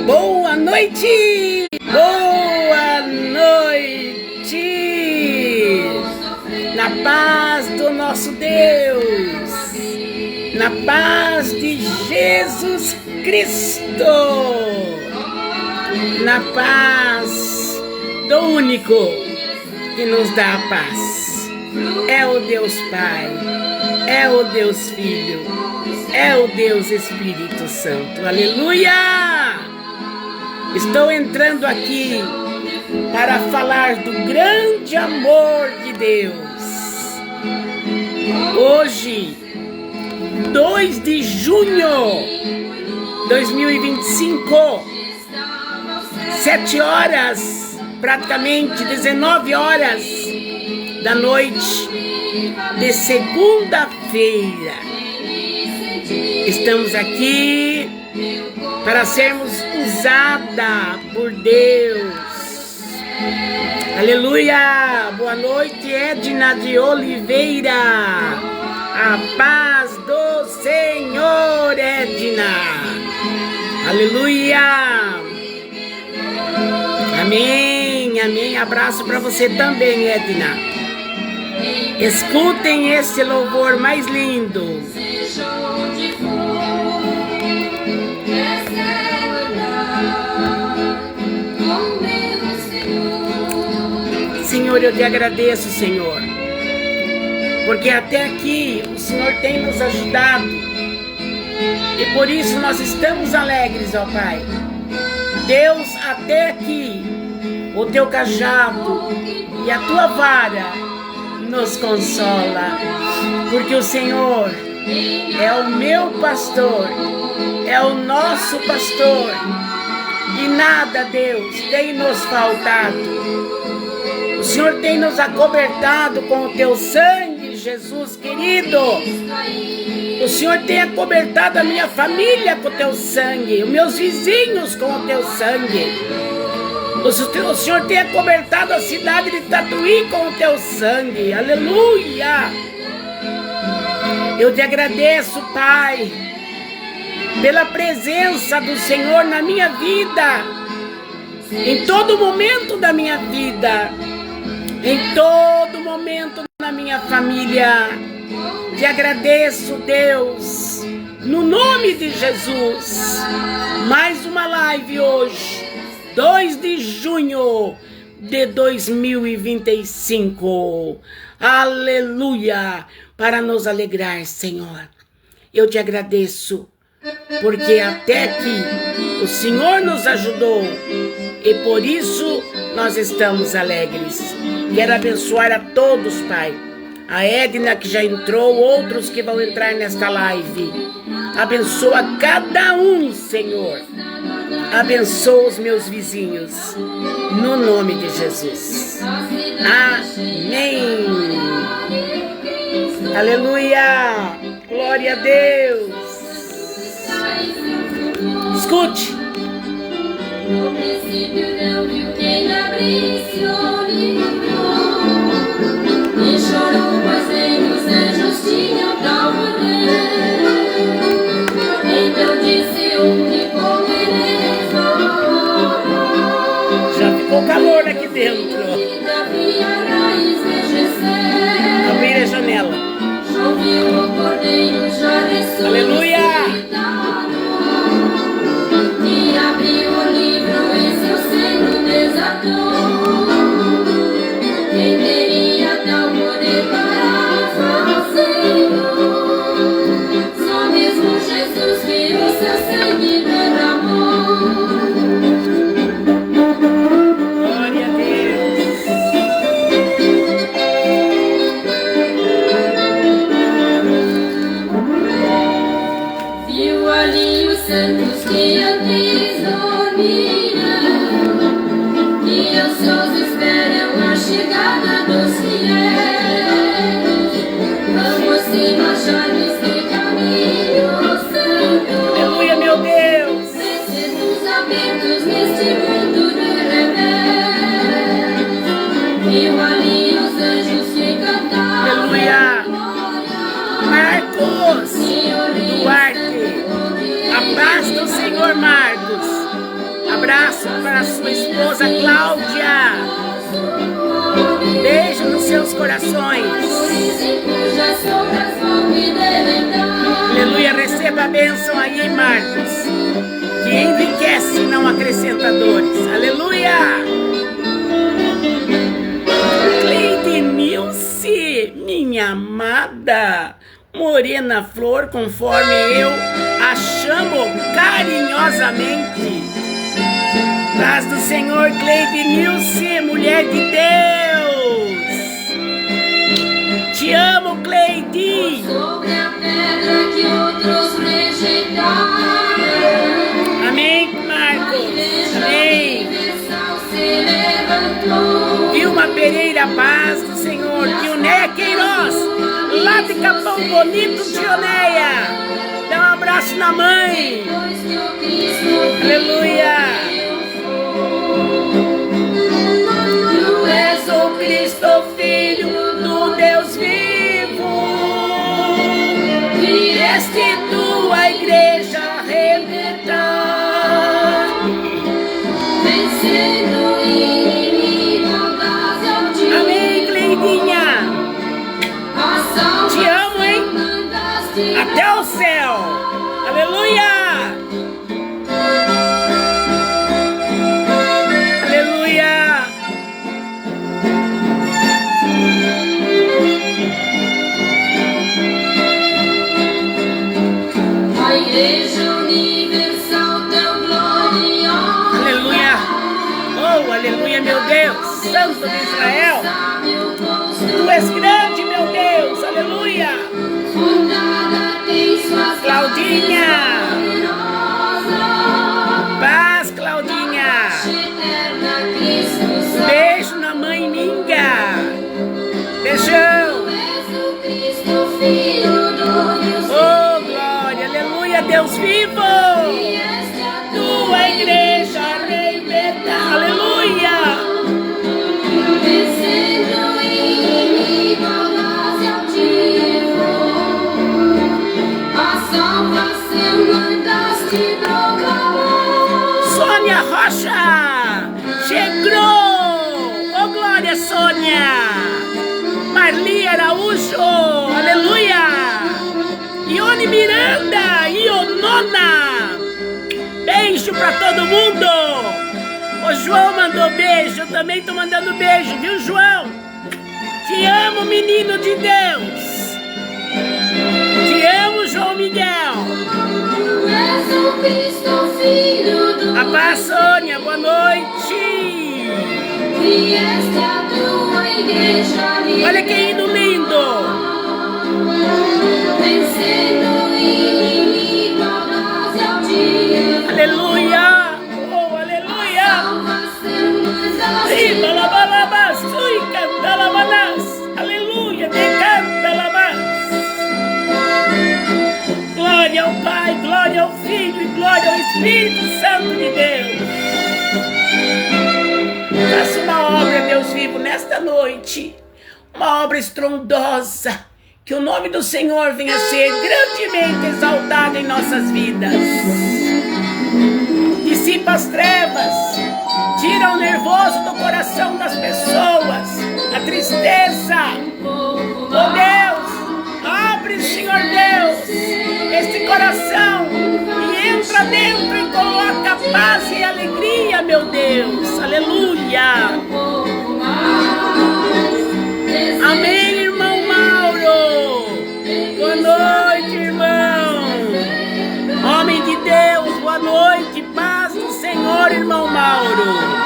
Boa noite! Boa noite! Na paz do nosso Deus, na paz de Jesus Cristo, na paz do único que nos dá a paz. É o Deus Pai, é o Deus Filho, é o Deus Espírito Santo. Aleluia! Estou entrando aqui para falar do grande amor de Deus. Hoje, 2 de junho de 2025, 7 horas, praticamente 19 horas da noite de segunda-feira. Estamos aqui para sermos usada por Deus. Aleluia! Boa noite, Edna de Oliveira. A paz do Senhor, Edna. Aleluia! Amém, amém. Abraço para você também, Edna. Escutem esse louvor mais lindo. Senhor, eu te agradeço, Senhor, porque até aqui o Senhor tem nos ajudado e por isso nós estamos alegres, ó Pai. Deus, até aqui o teu cajado e a tua vara nos consola, porque o Senhor é o meu pastor, é o nosso pastor e nada, Deus, tem nos faltado. O Senhor tem nos acobertado com o teu sangue, Jesus querido. O Senhor tem acobertado a minha família com o teu sangue, os meus vizinhos com o teu sangue. O Senhor tem acobertado a cidade de Tatuí com o teu sangue. Aleluia! Eu te agradeço, Pai, pela presença do Senhor na minha vida, em todo momento da minha vida, em todo momento na minha família. Te agradeço, Deus, no nome de Jesus. Mais uma live hoje, 2 de junho de 2025. Aleluia! Para nos alegrar, Senhor. Eu te agradeço, porque até aqui o Senhor nos ajudou e por isso nós estamos alegres. Quero abençoar a todos, Pai. A Edna que já entrou, outros que vão entrar nesta live. Abençoa cada um, Senhor. Abençoa os meus vizinhos, no nome de Jesus. Amém. Aleluia. Glória a Deus. Escute. No princípio não viu quem abrisse o livro, e chorou, pois nem os anjos tinham tal poder. Então disse que comereis. Já ficou calor aqui dentro. Abrir a janela. Ouviu o cordeiro já ressuscitado. Aleluia. E abriu o livro e seu seno desatou. Quem teria tal poder para fazê-lo? Só mesmo Jesus que o seu sangue derramou. Glória a Deus. Viu ali os santos que antes dormiram, e ansiosos esperam a chegada dos fiéis. Vamos se marchar neste caminho santo. Aleluia, meu Deus. Sermos abertos neste mundo de revés. Viu ali os anjos que cantavam. Aleluia. Marcos Duarte, a paz do pastor Marcos. Abraço para sua esposa Cláudia. Beijo nos seus corações. Aleluia, receba a bênção aí, Marcos, que enriquece e não acrescenta dores. Aleluia. Cleide Nilce, minha amada, morena flor, conforme eu a chamo carinhosamente. Paz do Senhor, Cleide Nilce, mulher de Deus. Te amo, Cleide. Sobre a pedra que outros rejeitaram. Amém, Marcos. Amém. Se levantou. Vilma Pereira, paz do Senhor. Dionéia Queiroz, lá de Capão Bonito, Dionéia. Dá um abraço na mãe. Aleluia. Tu és o Cristo, Filho do Deus vivo. Vieste tua igreja arrebentar, Vencendo o inimigo das alturas. amém, Cleidinha. Te amo, hein? Até o céu. Aleluia. Aleluia. A Igreja Universal tão gloriosa. Aleluia. Oh, aleluia, meu Deus. Santo de Israel. Tu és grande, meu Deus. Aleluia. Claudinha. Paz, Claudinha. Beijo na mãe Minga. Beijão. Oh, glória. Aleluia, Deus vivo. Tua igreja arrebenta. Aleluia. Sônia Rocha chegou. Oh, glória, Sônia. Marli Araújo. Aleluia. Ione Miranda. Ionona. Beijo pra todo mundo. O João mandou beijo. Eu também tô mandando beijo, viu, João? Te amo, menino de Deus. Te amo, João Miguel. A paz, Sônia, boa noite. Olha que hino lindo. Aleluia. Oh, aleluia. Aleluia. Glória ao Pai, glória ao Filho e glória ao Espírito Santo de Deus. Faça uma obra, Deus vivo, nesta noite. Uma obra estrondosa. Que o nome do Senhor venha a ser grandemente exaltado em nossas vidas. Dissipa as trevas. Tira o nervoso do coração das pessoas. A tristeza. Oh Deus, abre, Senhor Deus, este coração e entra dentro e coloca paz e alegria, meu Deus. Aleluia. Amém, irmão Mauro. Boa noite, irmão. Homem de Deus, boa noite. Paz do Senhor, irmão Mauro.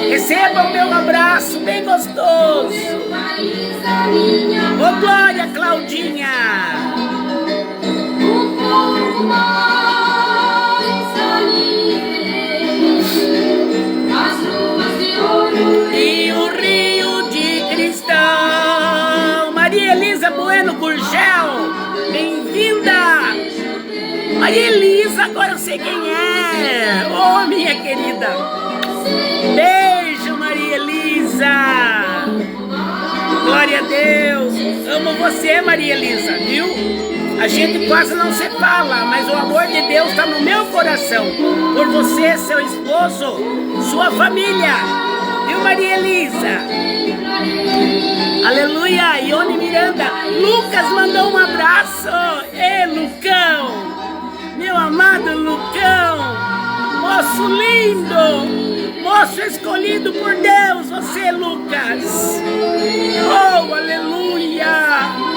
Receba o meu abraço bem gostoso. Ô, glória, Claudinha. E o rio de cristal. Maria Elisa Bueno Gurgel, bem-vinda. Maria Elisa, agora eu sei quem é. Oh, minha querida. Beijo, Maria Elisa. Glória a Deus. Amo você, Maria Elisa, viu? A gente quase não se fala, mas o amor de Deus está no meu coração. Por você, seu esposo, sua família. Viu, Maria Elisa? Aleluia. Ione Miranda. Lucas mandou um abraço. Ê, Lucão. Meu amado Lucão. Moço lindo. Moço escolhido por Deus. Você, Lucas. Oh, aleluia.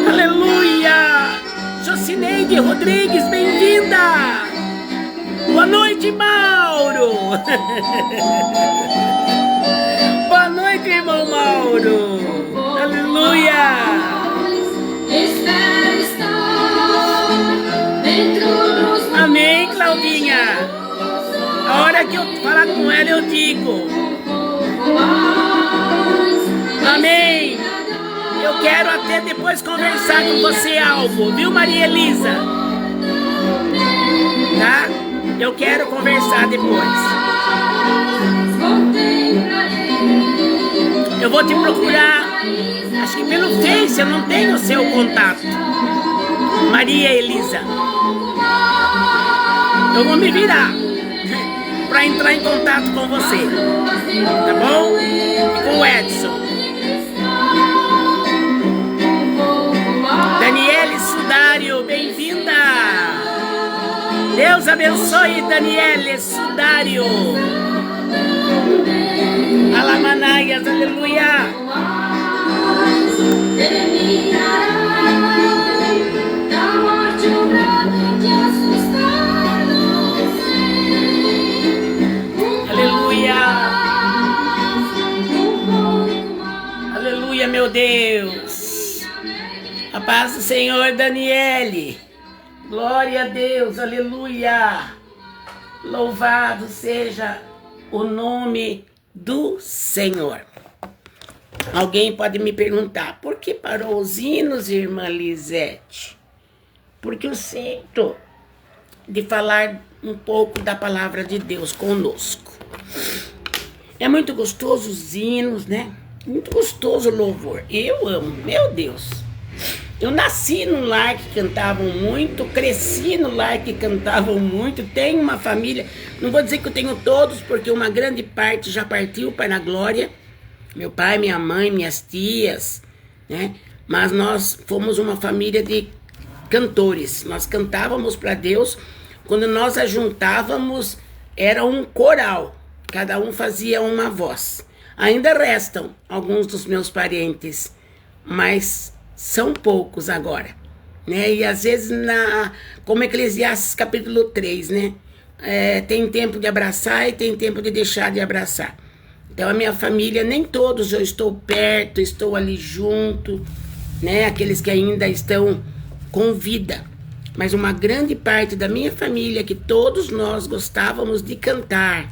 Aleluia! Jocineide Rodrigues, bem-vinda! Boa noite, Mauro! Boa noite, irmão Mauro! Aleluia! Amém, Claudinha! A hora que eu falar com ela, eu digo. Amém! Eu quero até depois conversar com você, Alvo, viu, Maria Elisa? Tá? Eu quero conversar depois. Eu vou te procurar, acho que pelo Face, eu não tenho o seu contato. Maria Elisa. Eu vou me virar para entrar em contato com você. Tá bom? E com o Edson. Daniele Sudário, bem-vinda! Deus abençoe Daniele Sudário! Alamanaias, aleluia! Aleluia! Aleluia, meu Deus! A paz do Senhor, Daniele. Glória a Deus, aleluia. Louvado seja o nome do Senhor. Alguém pode me perguntar, por que parou os hinos, irmã Lisete? Porque eu sinto de falar um pouco da palavra de Deus conosco. É muito gostoso os hinos, né? Muito gostoso o louvor. Eu amo, meu Deus. Eu nasci num lar que cantavam muito, cresci no lar que cantavam muito, tenho uma família, não vou dizer que eu tenho todos, porque uma grande parte já partiu para a glória, meu pai, minha mãe, minhas tias, né? Mas nós fomos uma família de cantores, nós cantávamos para Deus, quando nós ajuntávamos, era um coral, cada um fazia uma voz. Ainda restam alguns dos meus parentes, mas são poucos agora, né? E às vezes, como Eclesiastes capítulo 3, né? Tem tempo de abraçar e tem tempo de deixar de abraçar. Então a minha família, nem todos eu estou perto, estou ali junto, né? Aqueles que ainda estão com vida. Mas uma grande parte da minha família, que todos nós gostávamos de cantar,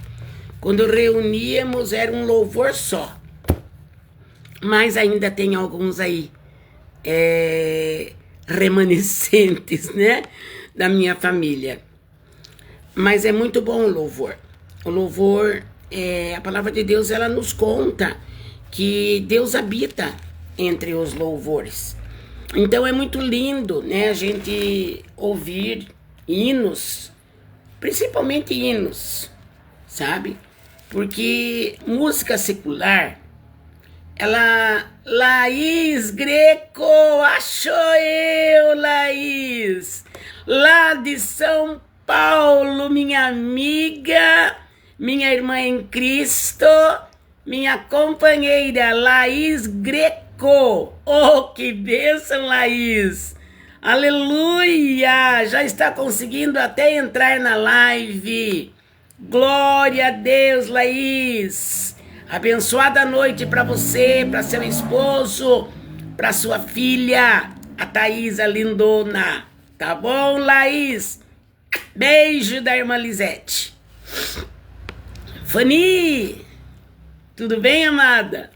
quando reuníamos era um louvor só. Mas ainda tem alguns aí, remanescentes, né, da minha família. Mas é muito bom o louvor. O louvor, a palavra de Deus, ela nos conta que Deus habita entre os louvores. Então é muito lindo, né, a gente ouvir hinos, principalmente hinos, sabe? Porque música secular, Laís Greco, achou eu, Laís, lá de São Paulo, minha amiga, minha irmã em Cristo, minha companheira, Laís Greco. Oh, que bênção, Laís! Aleluia! Já está conseguindo até entrar na live. Glória a Deus, Laís! Abençoada noite para você, para seu esposo, para sua filha, a Thaísa lindona. Tá bom, Laís? Beijo da irmã Lisete. Fani, tudo bem, amada?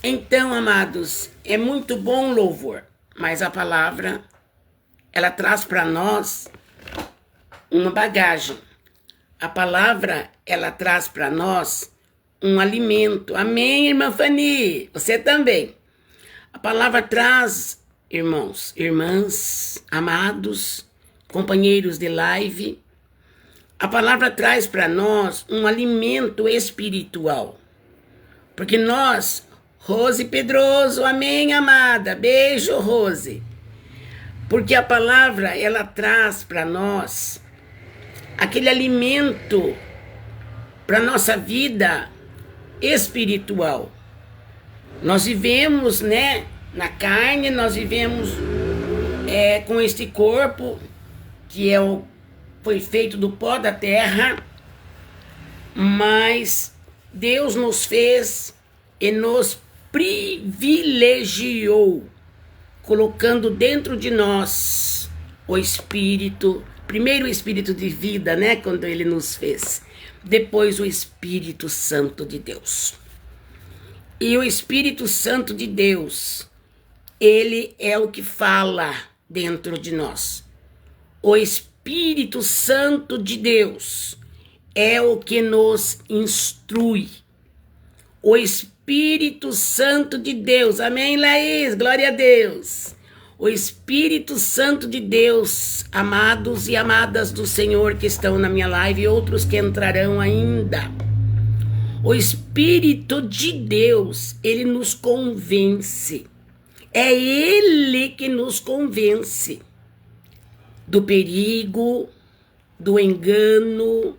Então, amados, é muito bom o louvor, mas a palavra, ela traz para nós uma bagagem. A palavra, ela traz para nós um alimento. Amém, irmã Fani? Você também. A palavra traz irmãos, irmãs, amados, companheiros de live, a palavra traz para nós um alimento espiritual. Porque nós, Rose Pedroso, amém, amada, beijo, Rose. Porque a palavra, ela traz para nós aquele alimento para nossa vida espiritual. Nós vivemos, né, na carne, nós vivemos com este corpo que foi feito do pó da terra, mas Deus nos fez e nos privilegiou, colocando dentro de nós o Espírito, primeiro o Espírito de vida, né, quando Ele nos fez, depois o Espírito Santo de Deus. E o Espírito Santo de Deus, Ele é o que fala dentro de nós. O Espírito Santo de Deus é o que nos instrui. O Espírito Santo de Deus, amém, Laís, glória a Deus. O Espírito Santo de Deus, amados e amadas do Senhor que estão na minha live e outros que entrarão ainda. O Espírito de Deus, Ele nos convence. É Ele que nos convence do perigo, do engano,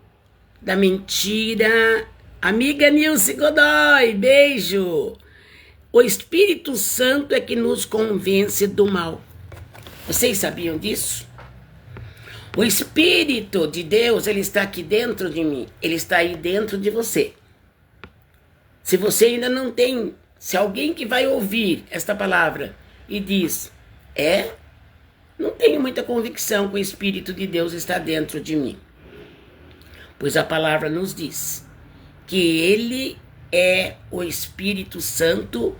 da mentira. Amiga Nilce Godoy, beijo. O Espírito Santo é que nos convence do mal. Vocês sabiam disso? O Espírito de Deus, ele está aqui dentro de mim. Ele está aí dentro de você. Se você ainda não tem, se alguém que vai ouvir esta palavra e diz, não tenho muita convicção que o Espírito de Deus está dentro de mim. Pois a palavra nos diz que Ele é o Espírito Santo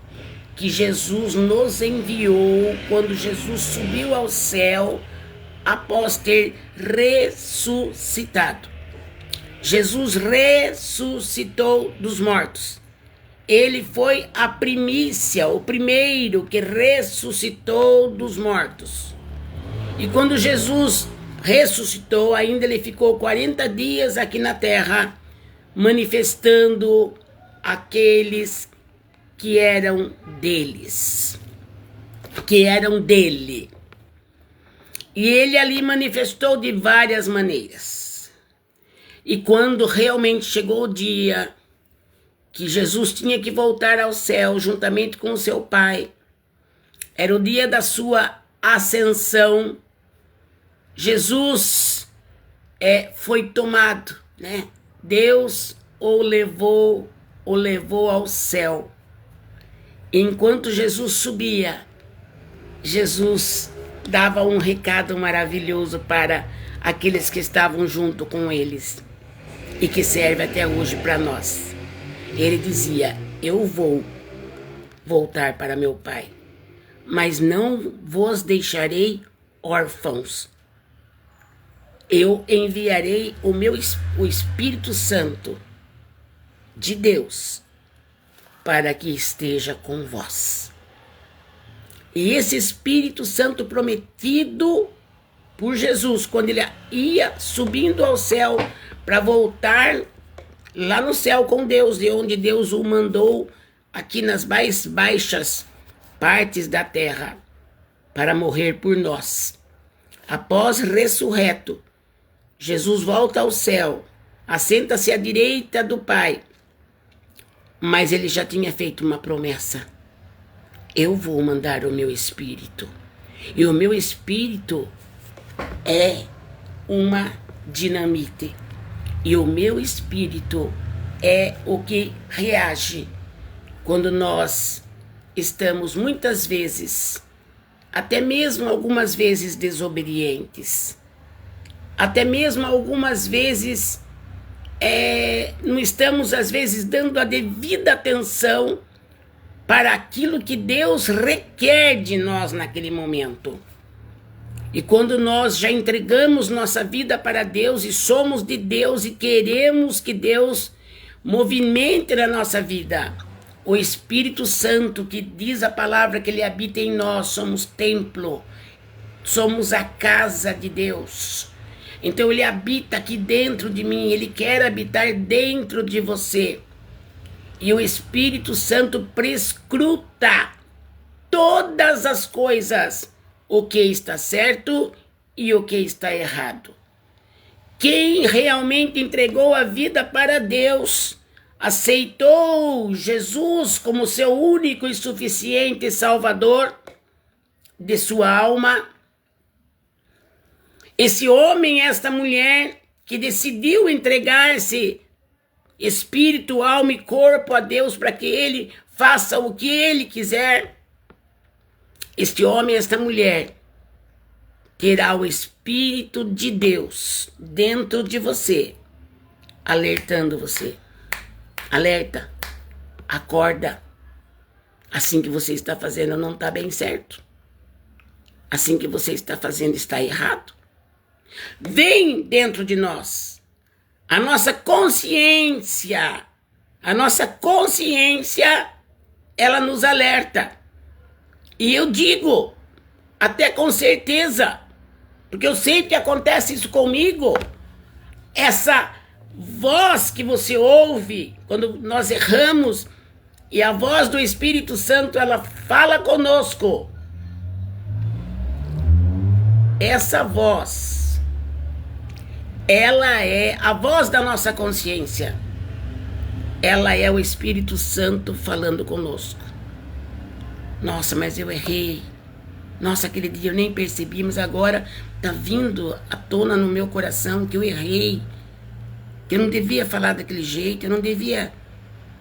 que Jesus nos enviou quando Jesus subiu ao céu após ter ressuscitado. Jesus ressuscitou dos mortos. Ele foi a primícia, o primeiro que ressuscitou dos mortos. E quando Jesus ressuscitou, ainda ele ficou 40 dias aqui na terra, manifestando aqueles que eram deles, que eram dele. E ele ali manifestou de várias maneiras. E quando realmente chegou o dia que Jesus tinha que voltar ao céu juntamente com o seu Pai, era o dia da sua ascensão, Jesus foi tomado, né? Deus o levou ao céu. Enquanto Jesus subia, Jesus dava um recado maravilhoso para aqueles que estavam junto com eles e que serve até hoje para nós. Ele dizia, eu vou voltar para meu Pai, mas não vos deixarei órfãos. Eu enviarei o Espírito Santo de Deus para que esteja com vós. E esse Espírito Santo prometido por Jesus, quando ele ia subindo ao céu para voltar lá no céu com Deus, de onde Deus o mandou aqui nas mais baixas partes da terra, para morrer por nós. Após ressurreto, Jesus volta ao céu, assenta-se à direita do Pai, mas ele já tinha feito uma promessa. Eu vou mandar o meu Espírito, e o meu Espírito é uma dinamite, e o meu Espírito é o que reage quando nós estamos muitas vezes, até mesmo algumas vezes desobedientes, até mesmo algumas vezes não estamos às vezes dando a devida atenção para aquilo que Deus requer de nós naquele momento. E quando nós já entregamos nossa vida para Deus e somos de Deus e queremos que Deus movimente na nossa vida, O Espírito Santo, que diz a palavra que ele habita em nós, somos templo, somos a casa de Deus. Então ele habita aqui dentro de mim, ele quer habitar dentro de você. E o Espírito Santo prescruta todas as coisas, o que está certo e o que está errado. Quem realmente entregou a vida para Deus, aceitou Jesus como seu único e suficiente Salvador de sua alma, esse homem, esta mulher que decidiu entregar-se espírito, alma e corpo a Deus para que ele faça o que ele quiser, este homem, esta mulher, terá o Espírito de Deus dentro de você, alertando você. Alerta, acorda. Assim que você está fazendo não está bem certo. Assim que você está fazendo está errado. Vem dentro de nós. A nossa consciência, ela nos alerta. E eu digo, até com certeza, porque eu sei que acontece isso comigo, essa voz que você ouve quando nós erramos, e a voz do Espírito Santo, ela fala conosco. Essa voz, ela é a voz da nossa consciência. Ela é o Espírito Santo falando conosco. Nossa, mas eu errei. Nossa, aquele dia eu nem percebi, mas agora tá vindo à tona no meu coração que eu errei. Que eu não devia falar daquele jeito, eu não devia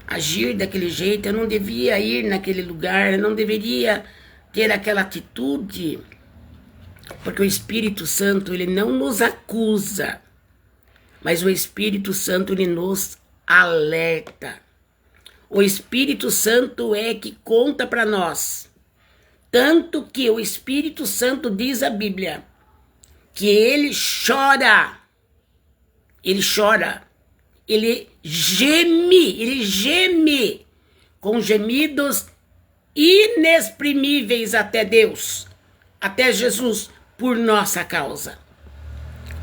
agir daquele jeito, eu não devia ir naquele lugar, eu não deveria ter aquela atitude. Porque o Espírito Santo, ele não nos acusa, mas o Espírito Santo, ele nos alerta. O Espírito Santo é que conta para nós. Tanto que o Espírito Santo diz a Bíblia que ele chora, ele geme com gemidos inexprimíveis até Deus, até Jesus, por nossa causa.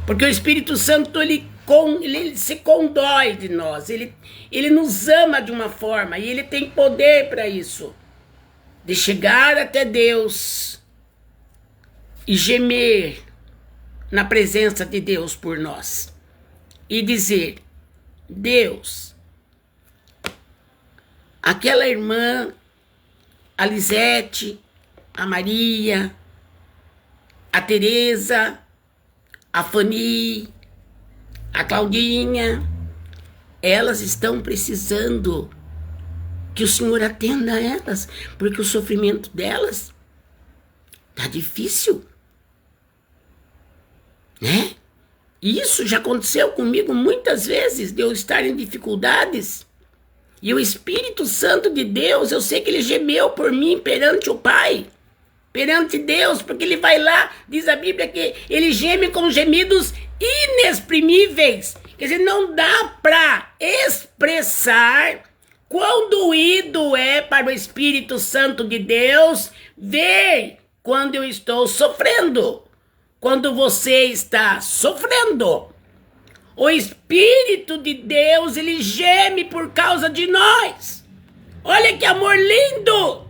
Porque o Espírito Santo, ele se condói de nós, ele nos ama de uma forma, e ele tem poder para isso, de chegar até Deus e gemer na presença de Deus por nós. E dizer, Deus, aquela irmã, a Lisete, a Maria, a Tereza, a Fanny, a Claudinha, elas estão precisando que o Senhor atenda a elas, porque o sofrimento delas tá difícil, né? Isso já aconteceu comigo muitas vezes, de eu estar em dificuldades, e o Espírito Santo de Deus, eu sei que ele gemeu por mim perante o Pai, perante Deus, porque ele vai lá, diz a Bíblia que ele geme com gemidos inexprimíveis. Quer dizer, não dá para expressar quão doído é para o Espírito Santo de Deus ver quando eu estou sofrendo. Quando você está sofrendo, o Espírito de Deus, ele geme por causa de nós. Olha que amor lindo!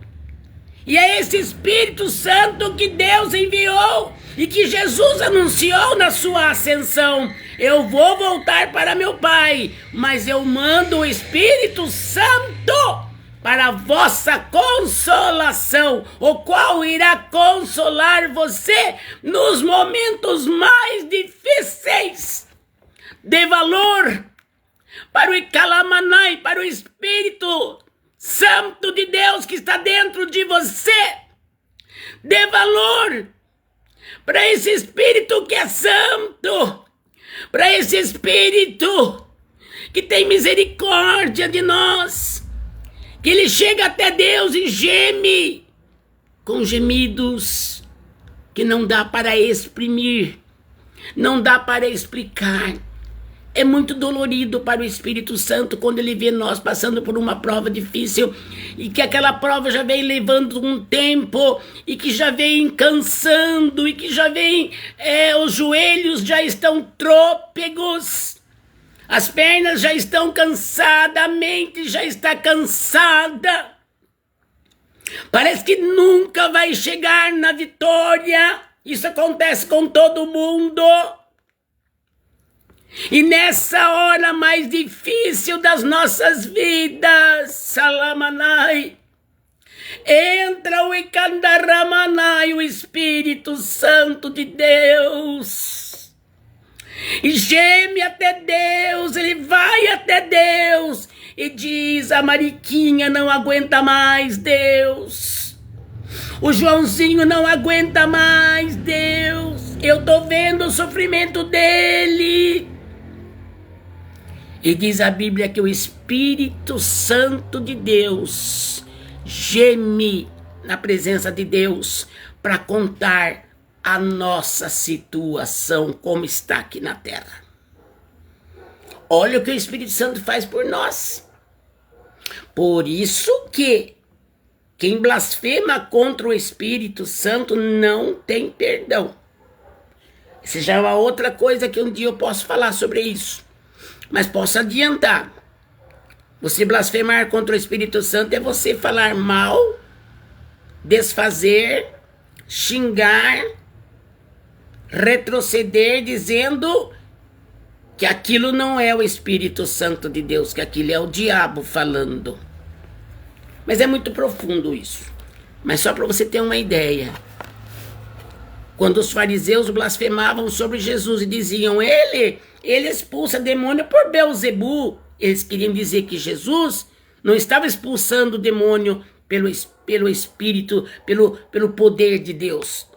E é esse Espírito Santo que Deus enviou e que Jesus anunciou na sua ascensão. Eu vou voltar para meu Pai, mas eu mando o Espírito Santo para a vossa consolação, o qual irá consolar você nos momentos mais difíceis. Dê valor para o Icalamanai, para o Espírito Santo de Deus que está dentro de você. Dê valor para esse Espírito que é santo, para esse Espírito que tem misericórdia de nós, que ele chega até Deus e geme com gemidos que não dá para exprimir, não dá para explicar. É muito dolorido para o Espírito Santo quando ele vê nós passando por uma prova difícil e que aquela prova já vem levando um tempo e que já vem cansando e que já vem, os joelhos já estão trôpegos, as pernas já estão cansadas, a mente já está cansada. Parece que nunca vai chegar na vitória. Isso acontece com todo mundo. E nessa hora mais difícil das nossas vidas, Salamanai, entra o Ikandaramanai, o Espírito Santo de Deus, e geme até Deus, ele vai até Deus, e diz: a Mariquinha não aguenta mais, Deus. O Joãozinho não aguenta mais, Deus. Eu tô vendo o sofrimento dele. E diz a Bíblia que o Espírito Santo de Deus geme na presença de Deus para contar a nossa situação como está aqui na terra. Olha o que o Espírito Santo faz por nós. Por isso que quem blasfema contra o Espírito Santo não tem perdão. Essa já é uma outra coisa que um dia eu posso falar sobre isso. Mas posso adiantar. Você blasfemar contra o Espírito Santo é você falar mal, desfazer, xingar, retroceder, dizendo que aquilo não é o Espírito Santo de Deus, que aquilo é o diabo falando. Mas é muito profundo isso. Mas só para você ter uma ideia. Quando os fariseus blasfemavam sobre Jesus e diziam: ele expulsa demônio por Beelzebu, eles queriam dizer que Jesus não estava expulsando o demônio pelo Espírito, pelo poder de Deus.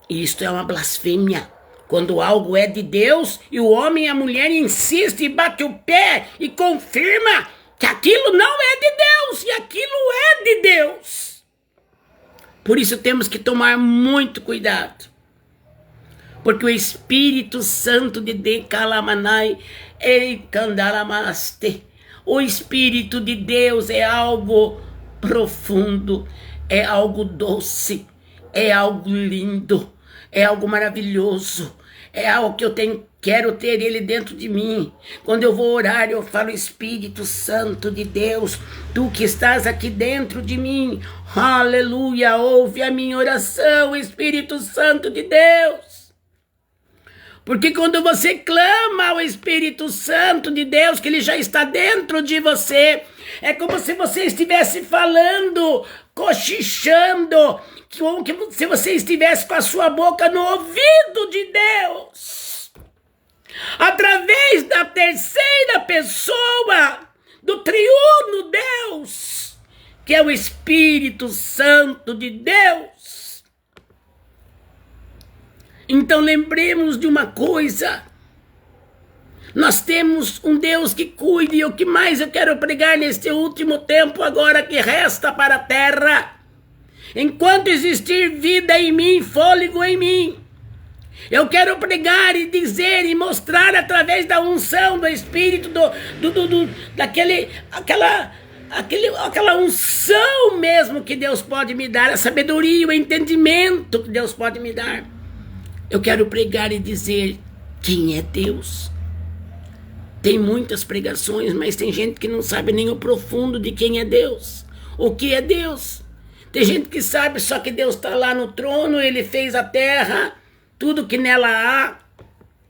E isto é uma blasfêmia. Quando algo é de Deus e o homem e a mulher insistem e bate o pé e confirma que aquilo não é de Deus e aquilo é de Deus. Por isso temos que tomar muito cuidado. Porque o Espírito Santo de Dekalamanai, Eikandaramaste, o Espírito de Deus é algo profundo, é algo doce, é algo lindo, é algo maravilhoso, é algo que eu quero ter ele dentro de mim. Quando eu vou orar, eu falo: Espírito Santo de Deus, tu que estás aqui dentro de mim, aleluia, ouve a minha oração, Espírito Santo de Deus. Porque quando você clama ao Espírito Santo de Deus, que ele já está dentro de você, é como se você estivesse falando, cochichando, como se você estivesse com a sua boca no ouvido de Deus. Através da terceira pessoa do triuno Deus, que é o Espírito Santo de Deus. Então lembremos de uma coisa. Nós temos um Deus que cuida, e o que mais eu quero pregar neste último tempo agora que resta para a terra. Enquanto existir vida em mim, fôlego em mim, eu quero pregar e dizer e mostrar através da unção do Espírito, aquela unção mesmo que Deus pode me dar, a sabedoria, o entendimento que Deus pode me dar. Eu quero pregar e dizer quem é Deus. Tem muitas pregações, mas tem gente que não sabe nem o profundo de quem é Deus. O que é Deus? Tem gente que sabe só que Deus está lá no trono, ele fez a terra, tudo que nela há,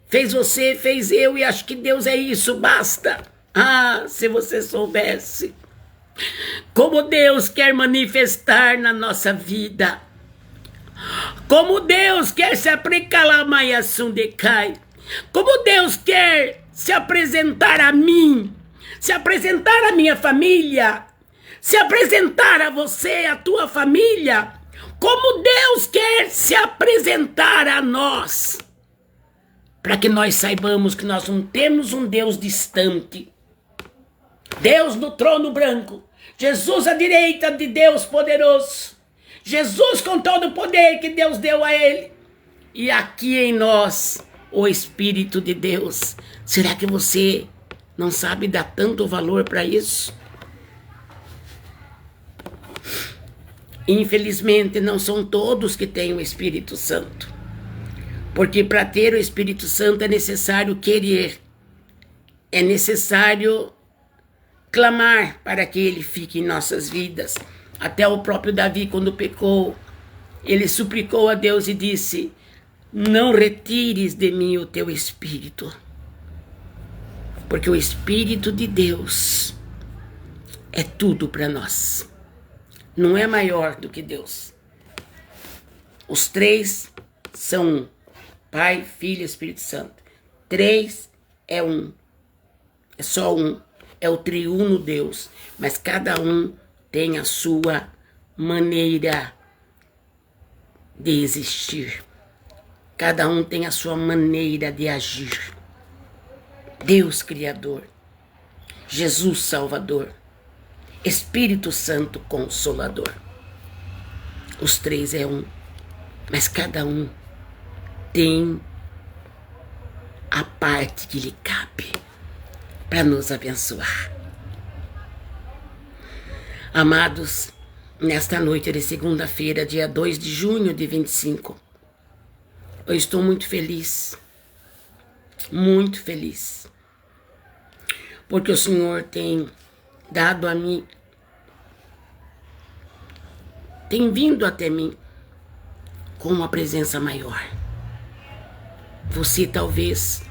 fez você, fez eu, e acho que Deus é isso, basta. Ah, se você soubesse como Deus quer manifestar na nossa vida. Como Deus quer se aplicar lá, Maiassundecai. Como Deus quer se apresentar a mim, se apresentar à minha família, se apresentar a você, a tua família. Como Deus quer se apresentar a nós. Para que nós saibamos que nós não temos um Deus distante. Deus no trono branco. Jesus à direita de Deus poderoso. Jesus com todo o poder que Deus deu a ele. E aqui em nós, o Espírito de Deus. Será que você não sabe dar tanto valor para isso? Infelizmente, não são todos que têm o Espírito Santo. Porque para ter o Espírito Santo é necessário querer. É necessário clamar para que ele fique em nossas vidas. Até o próprio Davi, quando pecou, ele suplicou a Deus e disse: não retires de mim o teu Espírito. Porque o Espírito de Deus é tudo para nós. Não é maior do que Deus. Os três são um: Pai, Filho e Espírito Santo. Três é um. É só um. É o triuno Deus. Mas cada um tem a sua maneira de existir. Cada um tem a sua maneira de agir. Deus Criador, Jesus Salvador, Espírito Santo Consolador. Os três é um, mas cada um tem a parte que lhe cabe para nos abençoar. Amados, nesta noite de segunda-feira, dia 2 de junho de 25, eu estou muito feliz, porque o Senhor tem dado a mim, tem vindo até mim com uma presença maior. Você talvez,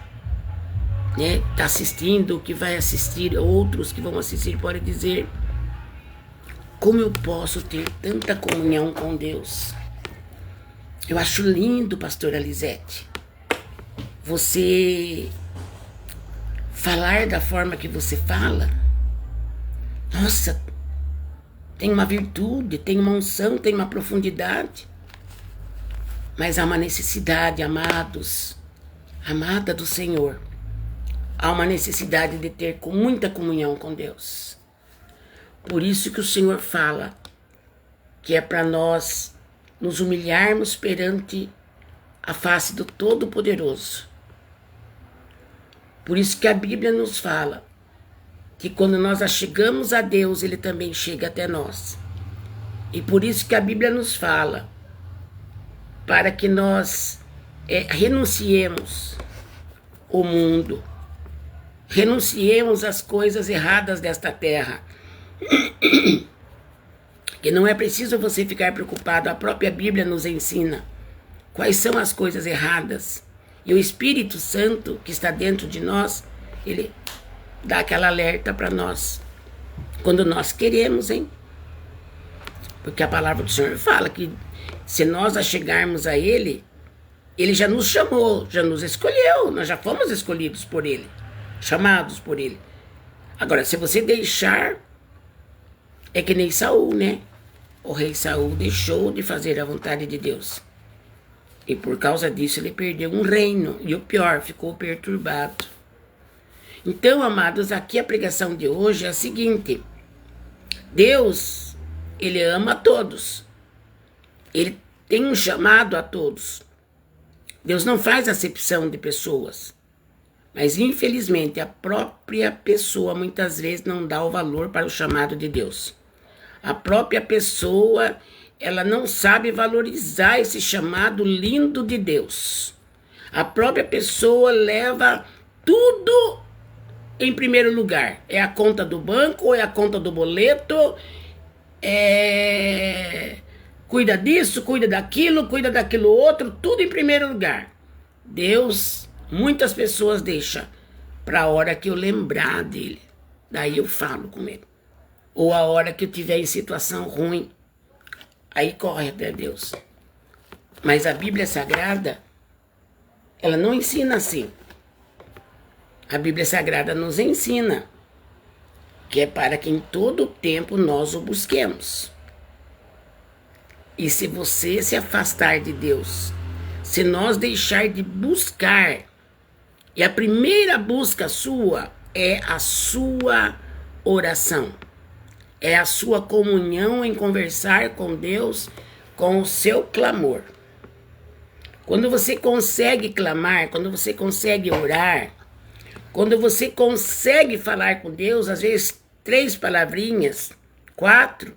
está assistindo, que vai assistir, outros que vão assistir podem dizer: como eu posso ter tanta comunhão com Deus? Eu acho lindo, pastora Lisete, você falar da forma que você fala. Nossa, tem uma virtude, tem uma unção, tem uma profundidade. Mas há uma necessidade, amados, amada do Senhor, há uma necessidade de ter muita comunhão com Deus. Por isso que o Senhor fala que é para nós nos humilharmos perante a face do Todo-Poderoso. Por isso que a Bíblia nos fala que quando nós achegamos a Deus, Ele também chega até nós. E por isso que a Bíblia nos fala para que nós renunciemos o mundo, renunciemos às coisas erradas desta terra. Que não é preciso você ficar preocupado, a própria Bíblia nos ensina quais são as coisas erradas. E o Espírito Santo que está dentro de nós, ele dá aquela alerta para nós, quando nós queremos, Porque a palavra do Senhor fala que se nós achegarmos a Ele, Ele já nos chamou, já nos escolheu, nós já fomos escolhidos por Ele, chamados por Ele. Agora, se você deixar, é que nem Saul, O rei Saul deixou de fazer a vontade de Deus. E por causa disso ele perdeu um reino. E o pior, ficou perturbado. Então, amados, aqui a pregação de hoje é a seguinte: Deus, Ele ama a todos. Ele tem um chamado a todos. Deus não faz acepção de pessoas. Mas, infelizmente, a própria pessoa muitas vezes não dá o valor para o chamado de Deus. A própria pessoa, ela não sabe valorizar esse chamado lindo de Deus. A própria pessoa leva tudo em primeiro lugar. É a conta do banco, é a conta do boleto, cuida disso, cuida daquilo outro, tudo em primeiro lugar. Deus, muitas pessoas deixam para a hora que eu lembrar dele. Daí eu falo com ele. Ou a hora que eu estiver em situação ruim, aí corre até Deus. Mas a Bíblia Sagrada, ela não ensina assim. A Bíblia Sagrada nos ensina que é para que em todo o tempo nós o busquemos. E se você se afastar de Deus, se nós deixar de buscar, e a primeira busca sua é a sua oração, é a sua comunhão em conversar com Deus, com o seu clamor. Quando você consegue clamar, quando você consegue orar, quando você consegue falar com Deus, às vezes 3 palavrinhas, 4,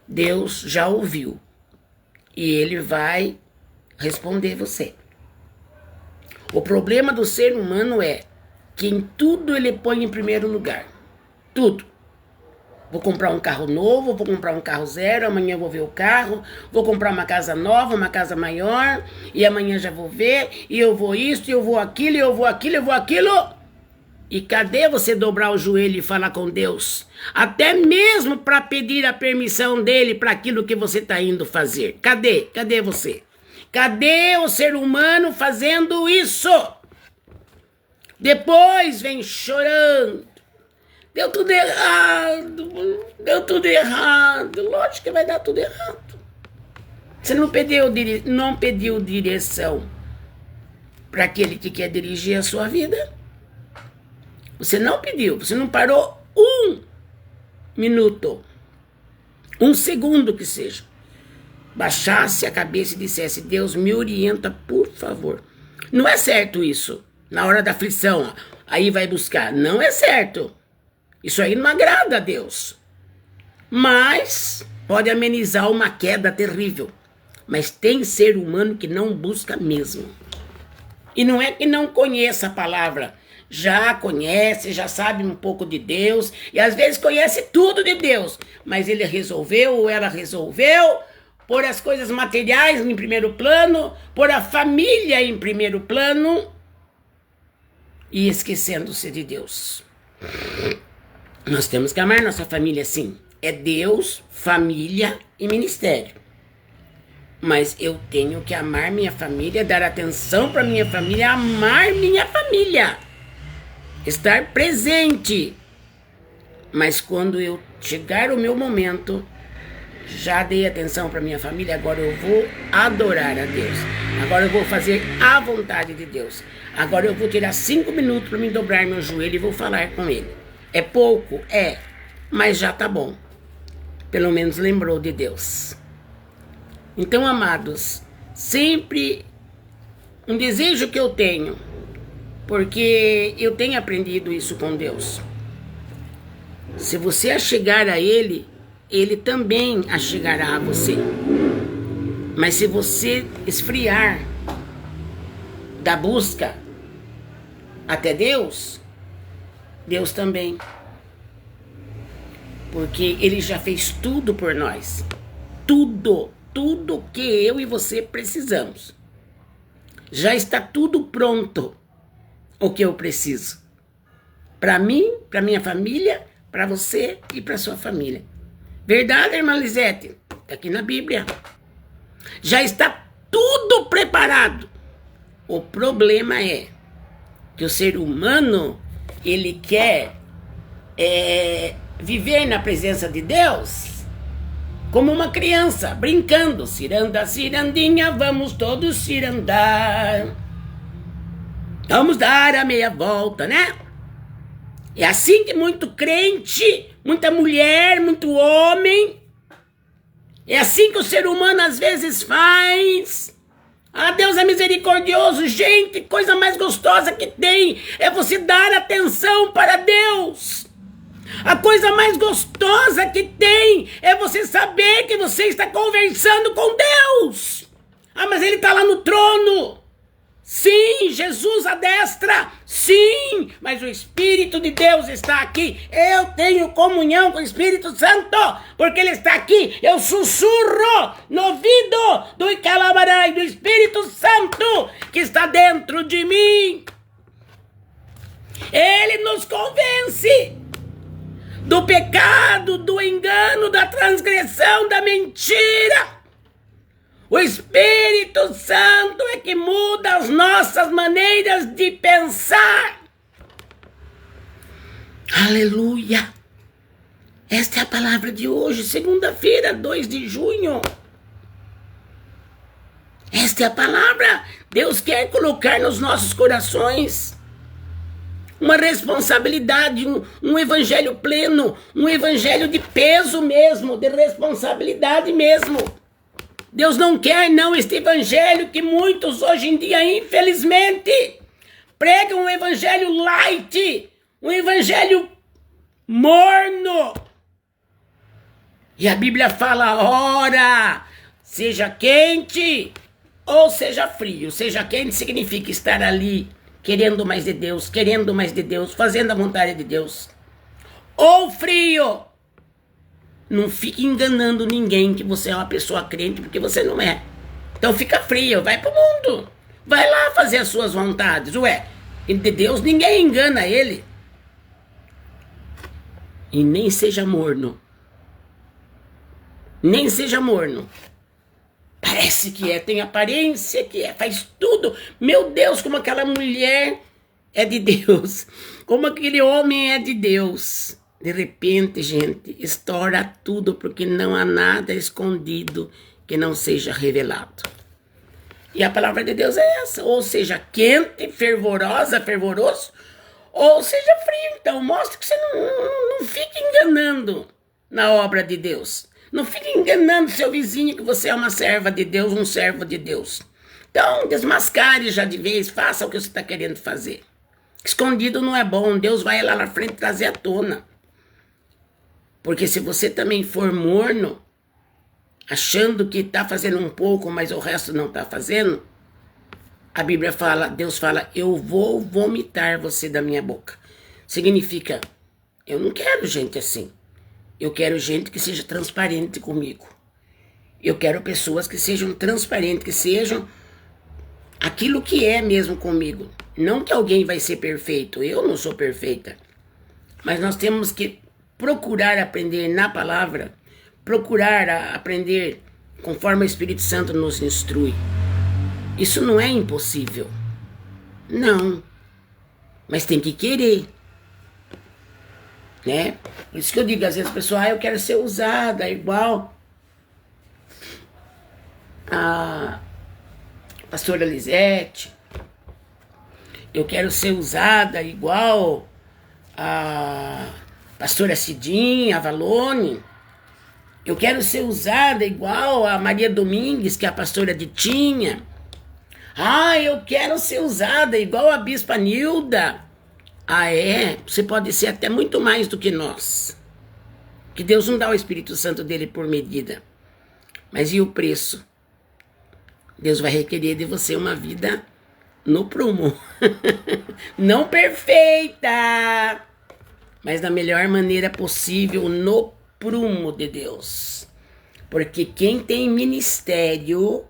Deus já ouviu. E Ele vai responder você. O problema do ser humano é que em tudo ele põe em primeiro lugar. Tudo. Vou comprar um carro novo, vou comprar um carro zero, amanhã vou ver o carro, vou comprar uma casa nova, uma casa maior, e amanhã já vou ver, e eu vou isso, e eu vou aquilo, e eu vou aquilo, e eu vou aquilo. E cadê você dobrar o joelho e falar com Deus? Até mesmo para pedir a permissão dele para aquilo que você está indo fazer. Cadê? Cadê você? Cadê o ser humano fazendo isso? Depois vem chorando. Deu tudo errado. Deu tudo errado. Lógico que vai dar tudo errado. Você não pediu direção para aquele que quer dirigir a sua vida. Você não pediu. Você não parou 1 minuto. 1 segundo que seja. Baixasse a cabeça e dissesse: Deus, me orienta, por favor. Não é certo isso. Na hora da aflição, aí vai buscar. Não é certo. Isso aí não agrada a Deus. Mas pode amenizar uma queda terrível. Mas tem ser humano que não busca mesmo. E não é que não conheça a palavra. Já conhece, já sabe um pouco de Deus. E às vezes conhece tudo de Deus. Mas ele resolveu ou ela resolveu pôr as coisas materiais em primeiro plano, pôr a família em primeiro plano e esquecendo-se de Deus. Nós temos que amar nossa família, sim. É Deus, família e ministério. Mas eu tenho que amar minha família, dar atenção para minha família, amar minha família. Estar presente. Mas quando eu chegar o meu momento, já dei atenção para minha família, agora eu vou adorar a Deus. Agora eu vou fazer a vontade de Deus. Agora eu vou tirar 5 minutos para me dobrar meu joelho e vou falar com Ele. É pouco? É. Mas já tá bom. Pelo menos lembrou de Deus. Então, amados, sempre um desejo que eu tenho, porque eu tenho aprendido isso com Deus. Se você achegar a Ele, Ele também achegará a você. Mas se você esfriar da busca até Deus, Deus também. Porque Ele já fez tudo por nós. Tudo que eu e você precisamos. Já está tudo pronto o que eu preciso. Para mim, para minha família, para você e para sua família. Verdade, irmã Lisete? Está aqui na Bíblia. Já está tudo preparado. O problema é que o ser humano, ele quer viver na presença de Deus como uma criança, brincando. Ciranda, cirandinha, vamos todos cirandar. Vamos dar a meia volta, né? É assim que muito crente, muita mulher, muito homem, é assim que o ser humano às vezes faz. Ah, Deus é misericordioso. Gente, coisa mais gostosa que tem é você dar atenção para Deus. A coisa mais gostosa que tem é você saber que você está conversando com Deus. Ah, mas Ele está lá no trono. Sim, Jesus à destra, sim, mas o Espírito de Deus está aqui. Eu tenho comunhão com o Espírito Santo, porque Ele está aqui. Eu sussurro no ouvido do Icalabarai, do Espírito Santo, que está dentro de mim. Ele nos convence do pecado, do engano, da transgressão, da mentira. O Espírito Santo é que muda as nossas maneiras de pensar. Aleluia! Esta é a palavra de hoje, segunda-feira, 2 de junho. Esta é a palavra. Deus quer colocar nos nossos corações uma responsabilidade, um evangelho pleno, um evangelho de peso mesmo, de responsabilidade mesmo. Deus não quer não este evangelho que muitos hoje em dia, infelizmente, pregam um evangelho light, um evangelho morno. E a Bíblia fala, ora, seja quente ou seja frio. Seja quente significa estar ali querendo mais de Deus, fazendo a vontade de Deus. Ou frio, não fique enganando ninguém que você é uma pessoa crente, porque você não é. Então fica frio, vai pro mundo. Vai lá fazer as suas vontades. Ué, de Deus ninguém engana ele. E nem seja morno. Nem seja morno. Parece que é, tem aparência que é, faz tudo. Meu Deus, como aquela mulher é de Deus. Como aquele homem é de Deus. De repente, gente, estoura tudo, porque não há nada escondido que não seja revelado. E a palavra de Deus é essa. Ou seja, quente, fervorosa, fervoroso, ou seja frio. Então, mostra que você não fica enganando na obra de Deus. Não fique enganando seu vizinho que você é uma serva de Deus, um servo de Deus. Então, desmascare já de vez, faça o que você está querendo fazer. Escondido não é bom, Deus vai lá na frente trazer à tona. Porque se você também for morno, achando que está fazendo um pouco, mas o resto não está fazendo, a Bíblia fala, Deus fala, eu vou vomitar você da minha boca. Significa, eu não quero gente assim. Eu quero gente que seja transparente comigo. Eu quero pessoas que sejam transparentes, que sejam aquilo que é mesmo comigo. Não que alguém vai ser perfeito, eu não sou perfeita. Mas nós temos que procurar aprender na palavra, procurar aprender conforme o Espírito Santo nos instrui. Isso não é impossível. Não. Mas tem que querer. Né? Por isso que eu digo, às vezes, pessoal, eu quero ser usada igual a pastora Lisete. Eu quero ser usada igual a pastora Cidinha, a Valone. Eu quero ser usada igual a Maria Domingues, que é a pastora Ditinha. Eu quero ser usada igual a Bispa Nilda. É? Você pode ser até muito mais do que nós. Que Deus não dá o Espírito Santo dele por medida. Mas e o preço? Deus vai requerer de você uma vida no prumo. Não perfeita, mas da melhor maneira possível no prumo de Deus. Porque quem tem ministério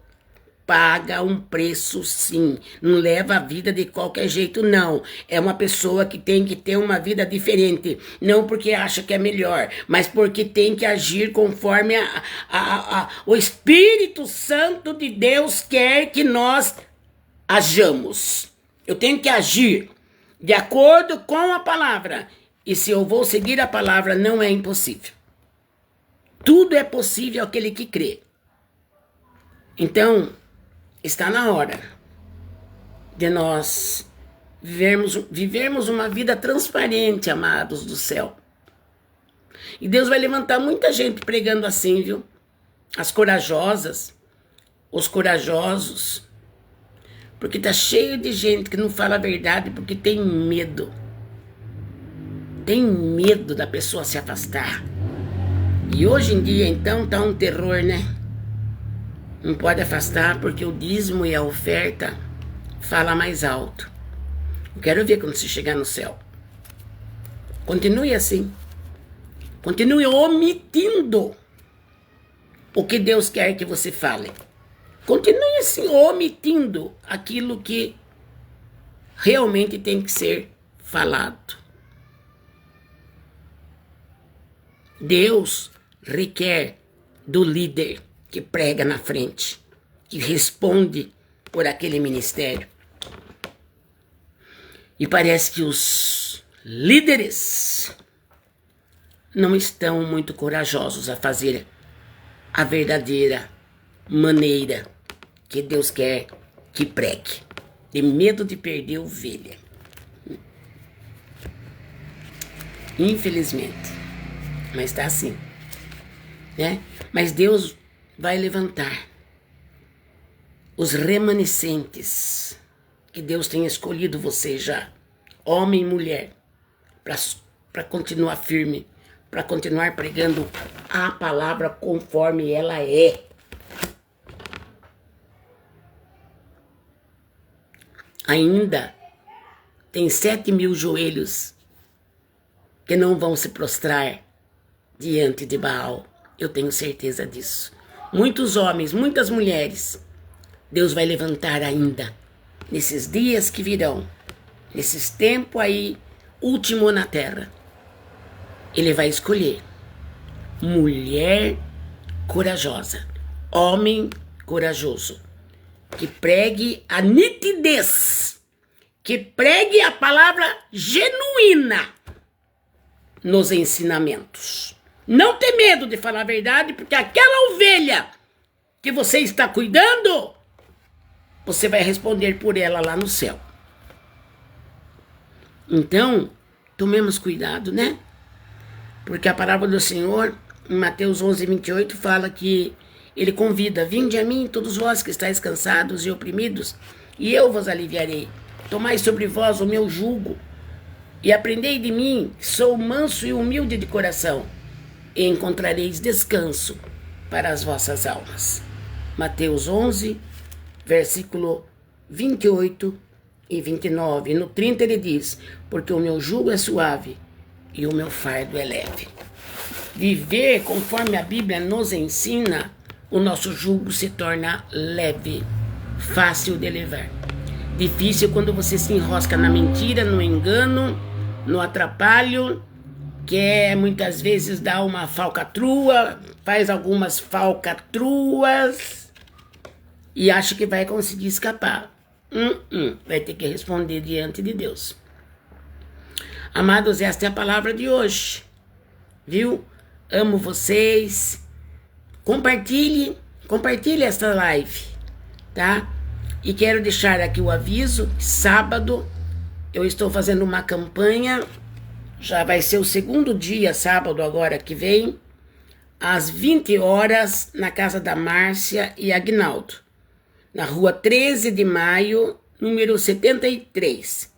paga um preço, sim. Não leva a vida de qualquer jeito, não. É uma pessoa que tem que ter uma vida diferente. Não porque acha que é melhor, mas porque tem que agir conforme o Espírito Santo de Deus quer que nós hajamos. Eu tenho que agir de acordo com a palavra. E se eu vou seguir a palavra, não é impossível. Tudo é possível àquele que crê. Então, está na hora de nós vivermos uma vida transparente, amados do céu. E Deus vai levantar muita gente pregando assim, viu? As corajosas, os corajosos. Porque tá cheio de gente que não fala a verdade porque tem medo. Tem medo da pessoa se afastar. E hoje em dia, então, tá um terror, né? Não pode afastar porque o dízimo e a oferta fala mais alto. Eu quero ver quando você chegar no céu. Continue assim. Continue omitindo o que Deus quer que você fale. Continue assim, omitindo aquilo que realmente tem que ser falado. Deus requer do líder que prega na frente, que responde por aquele ministério. E parece que os líderes não estão muito corajosos a fazer a verdadeira maneira que Deus quer que pregue, de medo de perder ovelha. Infelizmente, mas está assim, né? Mas Deus vai levantar os remanescentes, que Deus tenha escolhido você já, homem e mulher, para continuar firme, para continuar pregando a palavra conforme ela é. Ainda tem 7.000 joelhos que não vão se prostrar diante de Baal. Eu tenho certeza disso. Muitos homens, muitas mulheres, Deus vai levantar ainda, nesses dias que virão, nesses tempos aí, último na terra. Ele vai escolher mulher corajosa, homem corajoso, que pregue a nitidez, que pregue a palavra genuína nos ensinamentos. Não tem medo de falar a verdade, porque aquela ovelha que você está cuidando, você vai responder por ela lá no céu. Então, tomemos cuidado, né? Porque a palavra do Senhor, em Mateus 11:28, fala que ele convida: vinde a mim todos vós que estáis cansados e oprimidos, e eu vos aliviarei. Tomai sobre vós o meu jugo, e aprendei de mim, que sou manso e humilde de coração, e encontrareis descanso para as vossas almas. Mateus 11, versículo 28 e 29. No 30 ele diz: porque o meu jugo é suave e o meu fardo é leve. Viver conforme a Bíblia nos ensina, o nosso jugo se torna leve, fácil de levar. Difícil quando você se enrosca na mentira, no engano, no atrapalho, que muitas vezes dá uma falcatrua, faz algumas falcatruas e acha que vai conseguir escapar. Vai ter que responder diante de Deus. Amados, esta é a palavra de hoje, viu? Amo vocês. Compartilhe esta live, tá? E quero deixar aqui o aviso: sábado eu estou fazendo uma campanha. Já vai ser o segundo dia, sábado agora que vem, às 20 horas, na casa da Márcia e Agnaldo, na rua 13 de maio, número 73.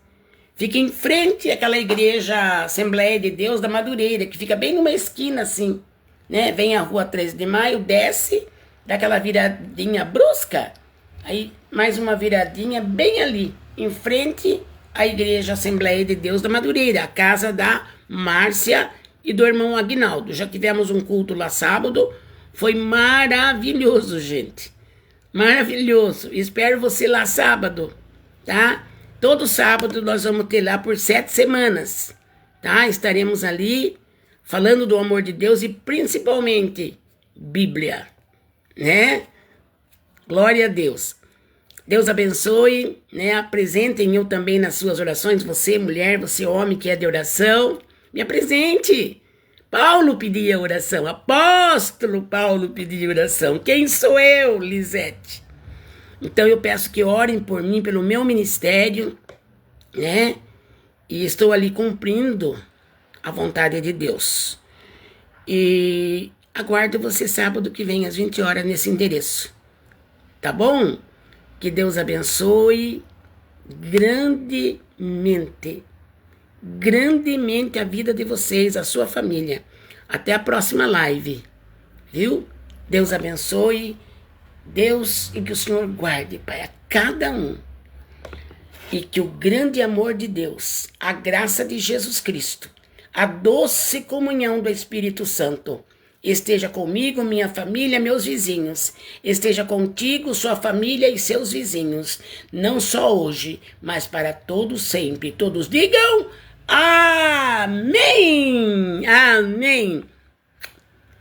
Fica em frente àquela igreja Assembleia de Deus da Madureira, que fica bem numa esquina assim, né? Vem a rua 13 de maio, desce, dá aquela viradinha brusca, aí mais uma viradinha bem ali, em frente à igreja Assembleia de Deus da Madureira, a casa da Márcia e do irmão Agnaldo. Já tivemos um culto lá sábado, foi maravilhoso, gente. Maravilhoso. Espero você lá sábado, tá? Todo sábado nós vamos ter lá por 7 semanas, tá? Estaremos ali falando do amor de Deus e principalmente Bíblia, né? Glória a Deus. Deus abençoe, né? Apresentem eu também nas suas orações, você mulher, você homem que é de oração, me apresente. Paulo pedia oração, apóstolo Paulo pedia oração. Quem sou eu, Lisete? Então eu peço que orem por mim, pelo meu ministério, né? E estou ali cumprindo a vontade de Deus. E aguardo você sábado que vem às 20 horas nesse endereço. Tá bom? Que Deus abençoe grandemente a vida de vocês, a sua família. Até a próxima live, viu? Deus abençoe, Deus, e que o Senhor guarde, Pai, a cada um. E que o grande amor de Deus, a graça de Jesus Cristo, a doce comunhão do Espírito Santo, esteja comigo, minha família, meus vizinhos. Esteja contigo, sua família e seus vizinhos. Não só hoje, mas para todos sempre. Todos digam amém! Amém!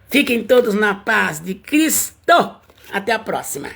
Fiquem todos na paz de Cristo. Até a próxima.